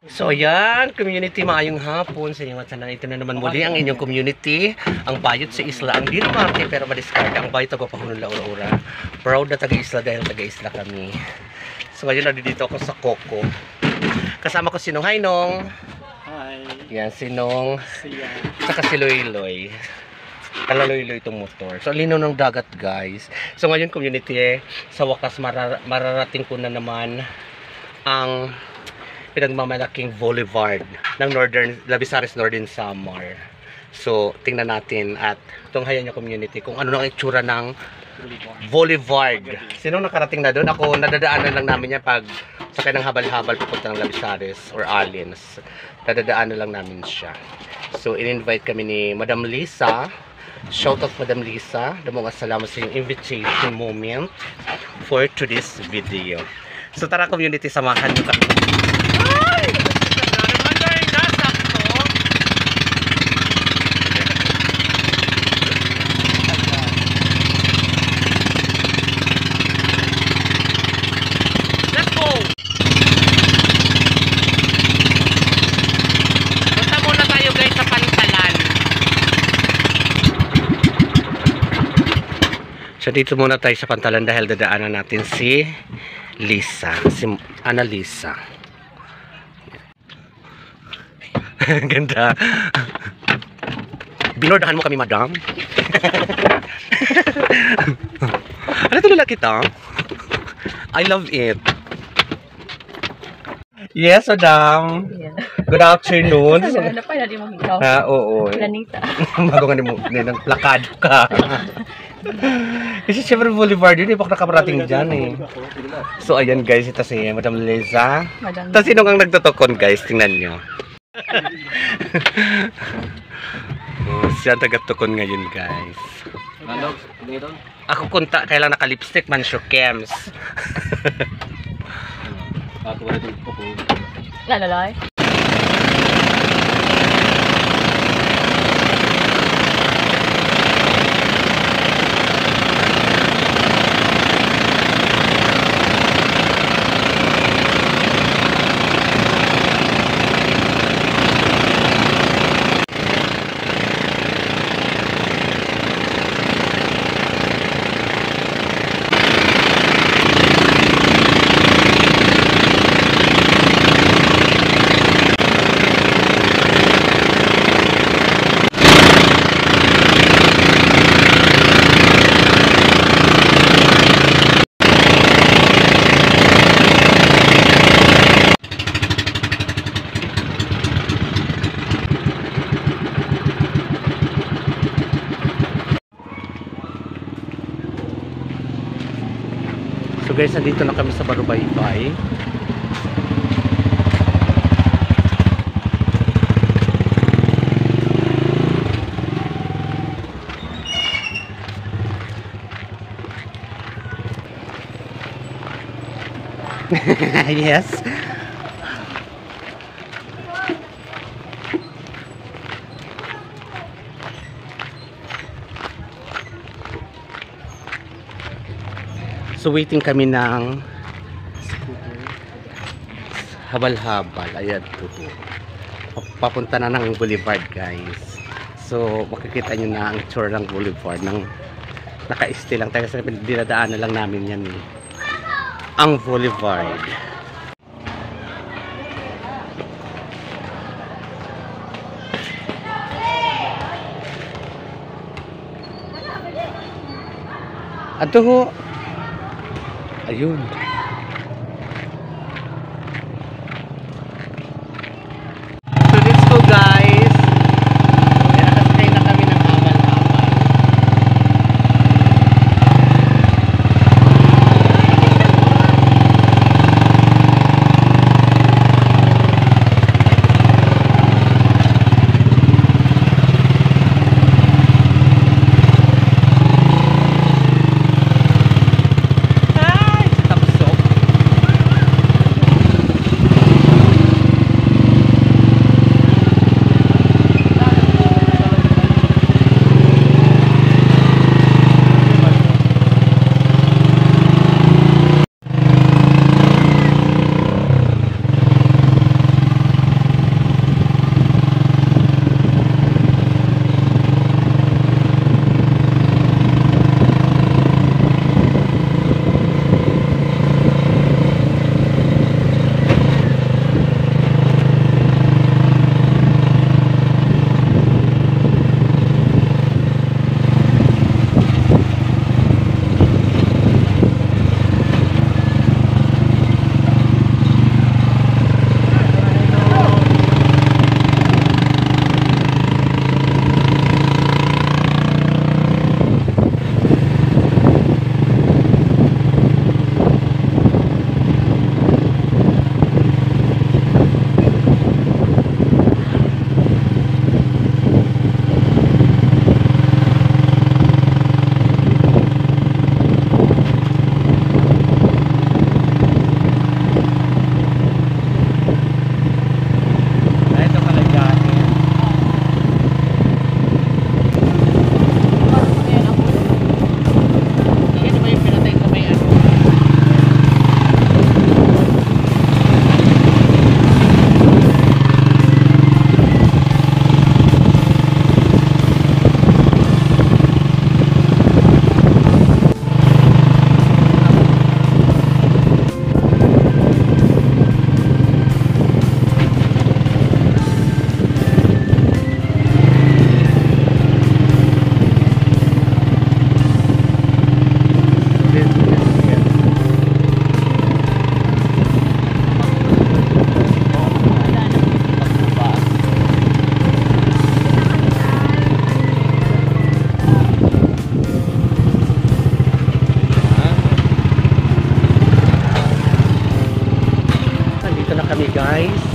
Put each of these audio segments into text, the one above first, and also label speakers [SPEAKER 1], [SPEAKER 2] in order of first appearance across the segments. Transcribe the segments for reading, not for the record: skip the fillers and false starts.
[SPEAKER 1] So ayan, community, maayong hapon sa inyo at sana ito na naman muli ang inyong community, ang bayot sa isla, ang Dino Marte pero madiskarga, ang bayot tagapahunong laura-ura. Proud na taga-isla dahil taga-isla kami. So ngayon nandito ako sa Coco. Kasama ko si Nong. Hi Nong!
[SPEAKER 2] Hi!
[SPEAKER 1] Yan, si Nong.
[SPEAKER 2] Siya.
[SPEAKER 1] Saka si Loy-Loy. Kalaloy-loy itong motor. So linaw ng dagat guys. So ngayon community, sa wakas mararating ko na naman ang pinagmamalaking boulevard ng Labisares Northern Samar. So, tingnan natin at tunghayan niyo community kung ano ang itsura ng boulevard. Sinong nakarating na doon? Ako, nadadaanan lang namin yan pag sakay ng habal-habal papunta ng Labisares or Alins. Nadadaanan lang namin siya. So, in-invite kami ni Madam Lisa. Shout out Madam Lisa. Damong salamat sa iyong invitation moment for today's video. So, tara community, samahan niyo kami. So dito muna tayo sa Pantalan dahil dadaanan natin si Lisa, si Annalisa. Ganda. Binordahan mo kami, madam. Ano tulala kita? I love it. Yes, madam.
[SPEAKER 3] Yeah.
[SPEAKER 1] Good afternoon.
[SPEAKER 3] Ano pa na di mo ikaw?
[SPEAKER 1] Ha, oo.
[SPEAKER 3] Planita.
[SPEAKER 1] Bago nga ng plakado ka. Kasi syempre Boulevard yun, baka nakaparating dyan eh. So ayan guys, ito si Madam Liza. Tapos sino ang nagtotokon guys, tingnan nyo. Siya ang tagatokon ngayon guys. Ako kunta, kailang naka-lipstick man siya, Kems.
[SPEAKER 3] Lalaloy?
[SPEAKER 1] So guys, nandito na kami sa Barubaybay. Yes. So waiting kami ng habal-habal. Ayan po. Papunta na ng Boulevard guys. So makikita nyo na ang tour ng Boulevard ng naka-stay lang tayo kasi dinadaanan lang namin yan eh. Ang Boulevard. Ato ho. Ayun. So let's go guys. Nakasakay na kami ng habal-habal. Tapos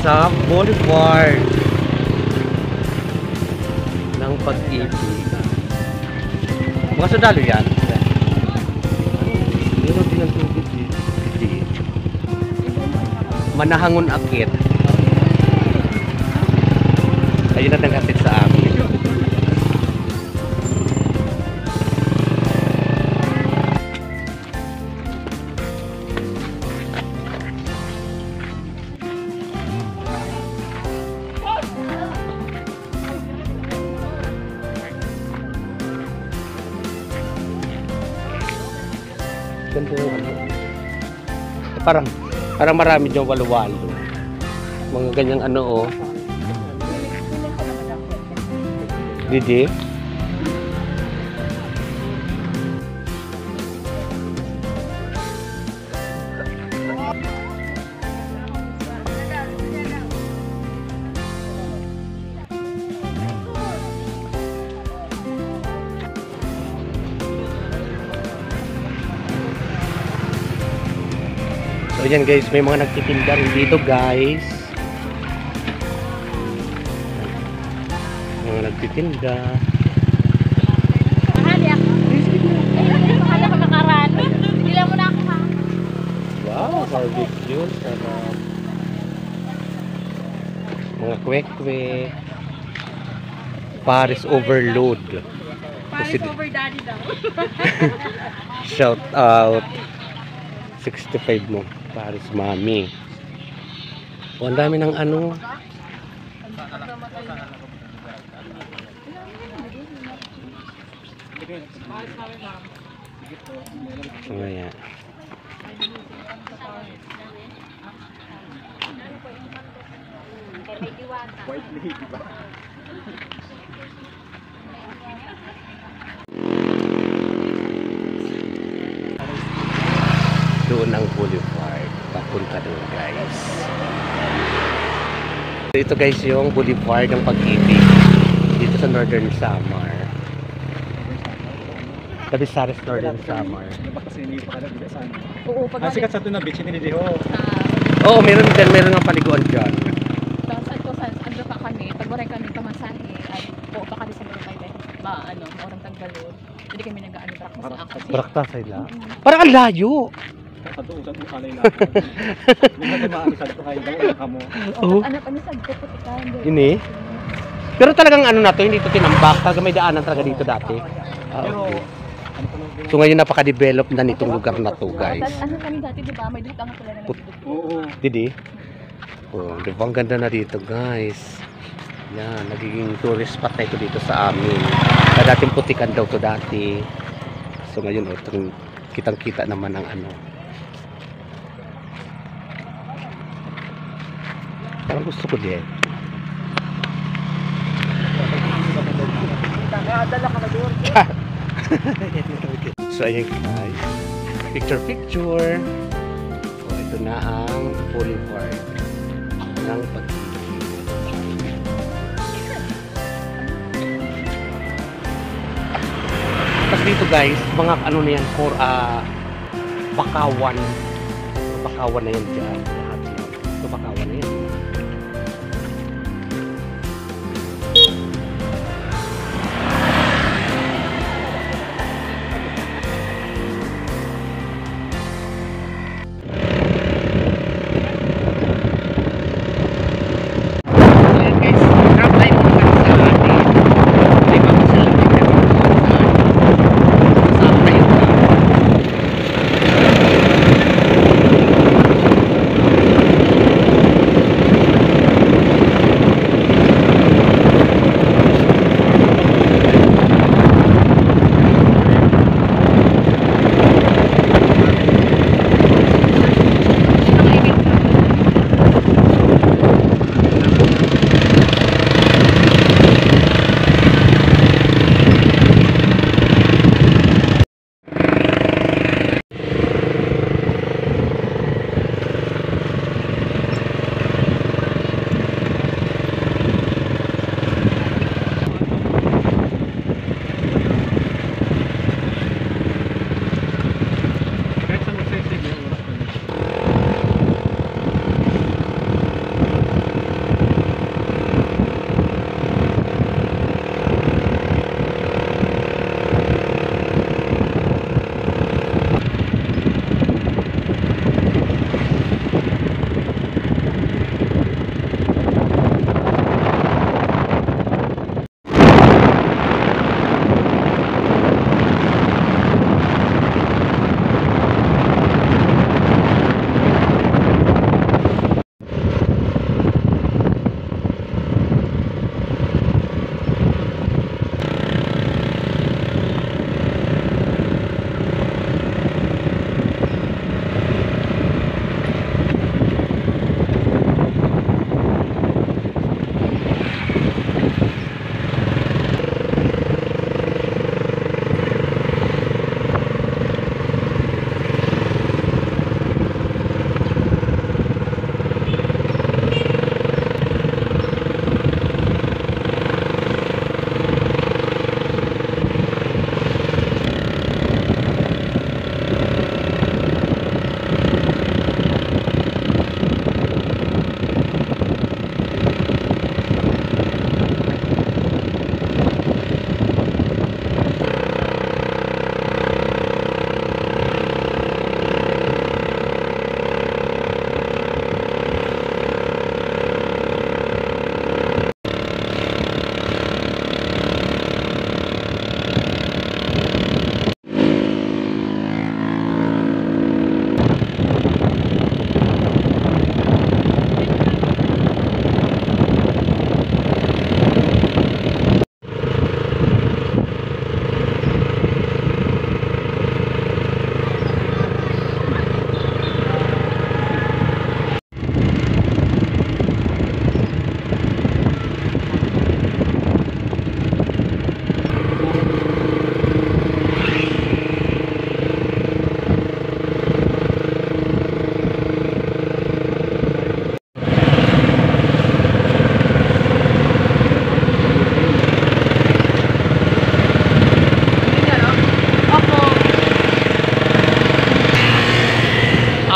[SPEAKER 1] sa boulevard ng Pag-ibig. Mga sundalo yan. Meron din ang tubig dito. Manahangon Akit. Ayun na naghatid sa amin. Ganda yung ano. Parang marami dyan walo-walo. Mga ganyang ano oh. Didi. So yan guys, may mga nagtitinda rin dito guys. Mga nagtitinda.
[SPEAKER 2] Mahali ako. Mahali ako nakaraan. Bilang mo na ako ha.
[SPEAKER 1] Wow, barbecue. Sarap. Mga kwek-kwe. Paris overload.
[SPEAKER 2] Paris over daddy daw.
[SPEAKER 1] Shout out. 65 mo. Paris Mami. O, ang dami ng ano. Ayan.
[SPEAKER 3] White lady ba?
[SPEAKER 1] Doon ang boulevard. Papunta doon guys. So, ito guys yung boulevard ng Pag-ibig. Dito sa Northern Samar. Tabisares Northern Samar.
[SPEAKER 3] Ano ba kasi hindi pa ka nabili saan?
[SPEAKER 2] Oo, pag
[SPEAKER 3] Ang sikat sa ito na beach, hindi ho.
[SPEAKER 1] Oo, meron dyan. Meron ng paliguan dyan.
[SPEAKER 2] Ando pa kami, pag waray kami kamasahe, ay po pa kami sa mga kayo ba, ano, orang Taggalod. Hindi kami nag-ano, brak mo sa ako.
[SPEAKER 1] Brakta sila. Parang ang layo.
[SPEAKER 3] Katuusan mo kalay lang. Hindi natin maamisad ko kayo daw, wala ka mo.
[SPEAKER 1] Oo.
[SPEAKER 2] Ano pa ni sagpo po ikaw.
[SPEAKER 1] Ini? Pero talagang ano na to, hindi to tinambak. Talaga may daanan talaga dito dati. Ah,
[SPEAKER 3] Pero,
[SPEAKER 1] okay.
[SPEAKER 3] ano pa nung
[SPEAKER 1] So ngayon napaka-develop na nitong lugar na to guys.
[SPEAKER 2] Ano kami dati, di ba? May dutang ako lang na nagdudugtong.
[SPEAKER 3] Oo.
[SPEAKER 1] Didi? Oh, di ba ang ganda na dito guys. Yan, nagiging tourist spot na ito dito sa amin. Sa dating putikan daw to dati. So ngayon, oh, kitang-kita naman ang ano. Parang gusto ko din. So ayan guys. Picture. So ito na ang boulevard ng Pag-ibig. Tapos dito guys, mga ano na yan for bakawan. Bakawan na yan dyan. Lahat yan. Ito bakawan na yan.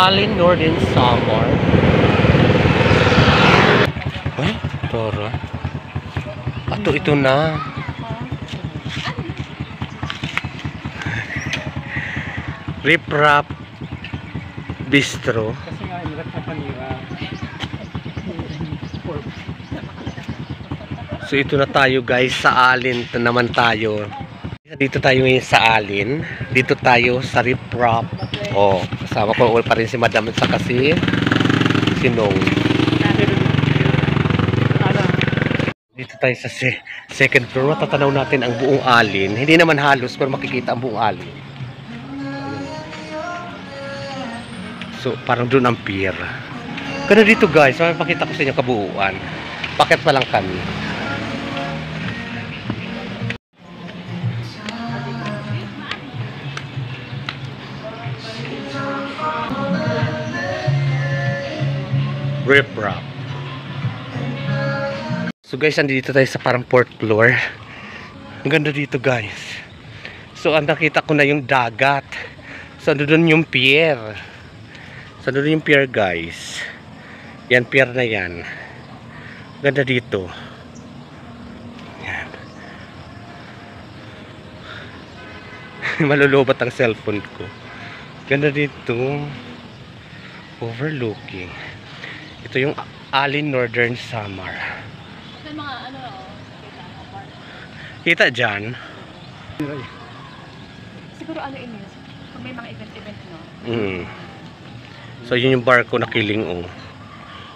[SPEAKER 1] Alin Northern Samar. Ay, tara. Ato, ito na. Rip Rap Bistro.
[SPEAKER 3] Kasi nga, hirap na panira.
[SPEAKER 1] So ito na tayo guys, sa Alin naman tayo. Dito tayo ngayon sa Alin. Dito tayo sa Rip Rap. Oh, kasama ko pa rin si Madam at saka si Nong. Dito tayo sa second floor. Matatanaw natin ang buong Alin. Hindi naman halos pero makikita ang buong Alin. So parang doon ang pier. Kaya dito guys, mapakita ko sa inyo kabuuan. Bakit pa lang kami? Rip Rap. So guys, andito tayo sa parang fourth floor. Ang ganda dito guys. So ang nakita ko na yung dagat. So doon yung pier. So doon yung pier guys. Yan, pier na yan. Ganda dito. Yan. Malulubat ang cellphone ko. Ganda dito. Overlooking. Ito yung Alin Northern Samar.
[SPEAKER 2] May mga
[SPEAKER 1] Kita dyan.
[SPEAKER 2] siguro ini. Kung may mga event no.
[SPEAKER 1] So yun yung barko na Kiling O.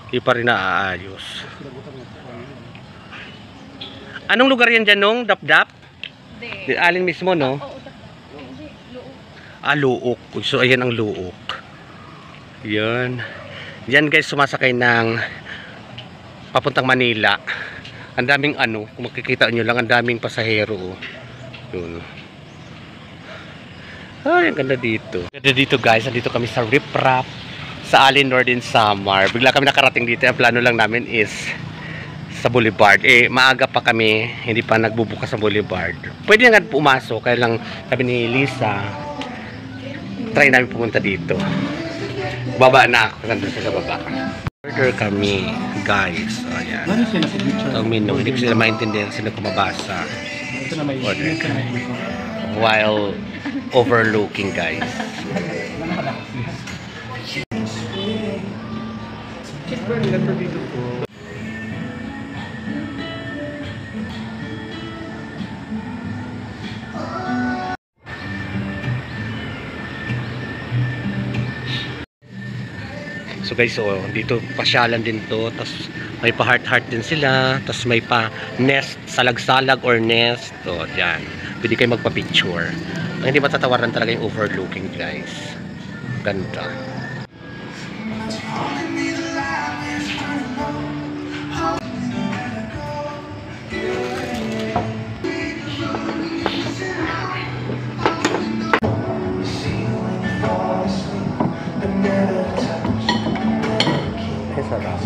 [SPEAKER 1] Hindi pa rin naaayos. Anong lugar yan dyan nung? Dap-dap?
[SPEAKER 2] Hindi.
[SPEAKER 1] Alin mismo no?
[SPEAKER 2] Oo, hindi. Luok.
[SPEAKER 1] Luok. So ayan ang Luok. Yan. Yan guys, sumasakay ng papuntang Manila. Ang daming kung makikita nyo lang, ang daming pasahero. Yun. Ay, ang ganda dito. Ganda dito guys, andito kami sa Rip Rap sa Alin Northern Samar. Bigla kami nakarating dito. Ang plano lang namin is sa Boulevard. Maaga pa kami, hindi pa nagbubukas sa Boulevard. Pwede nga pumasok, kaya lang sabi ni Lisa, try namin pumunta dito. Baba na ako, nandun sa baba. Order kami, guys. Ayan.
[SPEAKER 3] Ano siya nasa future?
[SPEAKER 1] Ang menu, hindi ko sila maintindihan sila kumabasa.
[SPEAKER 3] Ito na may
[SPEAKER 1] Order
[SPEAKER 3] ito na may
[SPEAKER 1] while overlooking, guys. So guys, dito pasyalan din to, tapos may pa heart din sila, tapos may pa nest, salag-salag or nest. So yan, pwede kayo magpa-picture. Ang hindi matatawaran talaga yung overlooking guys. Ganda. Sarap.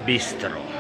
[SPEAKER 1] Bistro.